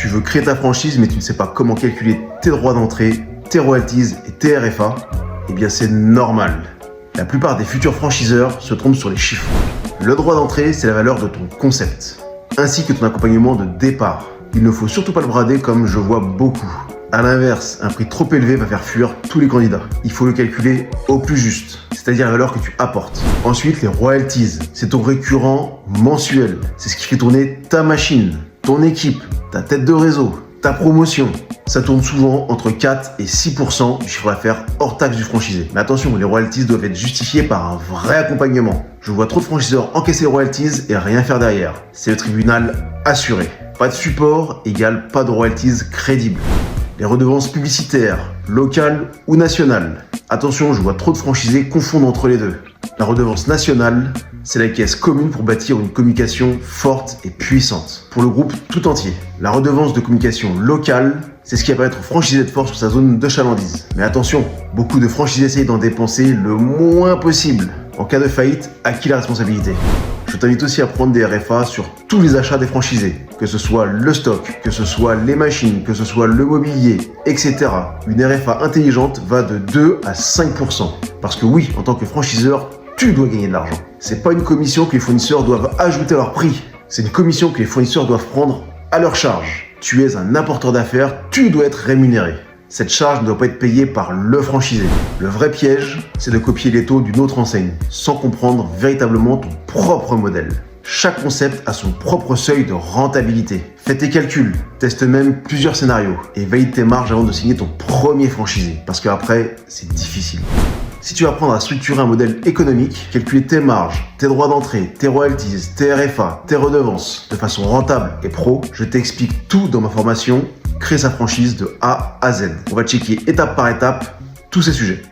Tu veux créer ta franchise mais tu ne sais pas comment calculer tes droits d'entrée, tes royalties et tes RFA? Eh bien c'est normal. La plupart des futurs franchiseurs se trompent sur les chiffres. Le droit d'entrée, c'est la valeur de ton concept, ainsi que ton accompagnement de départ. Il ne faut surtout pas le brader comme je vois beaucoup. A l'inverse, un prix trop élevé va faire fuir tous les candidats. Il faut le calculer au plus juste, c'est-à-dire la valeur que tu apportes. Ensuite, les royalties, c'est ton récurrent mensuel. C'est ce qui fait tourner ta machine, ton équipe, ta tête de réseau, ta promotion. Ça tourne souvent entre 4 et 6% du chiffre d'affaires hors taxe du franchisé. Mais attention, les royalties doivent être justifiées par un vrai accompagnement. Je vois trop de franchiseurs encaisser les royalties et rien faire derrière. C'est le tribunal assuré. Pas de support égale pas de royalties crédibles. Les redevances publicitaires, locales ou nationales. Attention, je vois trop de franchisés confondre entre les deux. La redevance nationale, c'est la caisse commune pour bâtir une communication forte et puissante pour le groupe tout entier. La redevance de communication locale, c'est ce qui va permettre au franchisé d'être fort sur sa zone de chalandise. Mais attention, beaucoup de franchisés essayent d'en dépenser le moins possible. En cas de faillite, à qui la responsabilité? Je t'invite aussi à prendre des RFA sur tous les achats des franchisés, que ce soit le stock, que ce soit les machines, que ce soit le mobilier, etc. Une RFA intelligente va de 2 à 5%. Parce que oui, en tant que franchiseur, tu dois gagner de l'argent. C'est pas une commission que les fournisseurs doivent ajouter à leur prix. C'est une commission que les fournisseurs doivent prendre à leur charge. Tu es un apporteur d'affaires, tu dois être rémunéré. Cette charge ne doit pas être payée par le franchisé. Le vrai piège, c'est de copier les taux d'une autre enseigne, sans comprendre véritablement ton propre modèle. Chaque concept a son propre seuil de rentabilité. Fais tes calculs, teste même plusieurs scénarios et valide tes marges avant de signer ton premier franchisé. Parce qu'après, c'est difficile. Si tu veux apprendre à structurer un modèle économique, calculer tes marges, tes droits d'entrée, tes royalties, tes RFA, tes redevances de façon rentable et pro, je t'explique tout dans ma formation Créer sa franchise de A à Z. On va checker étape par étape tous ces sujets.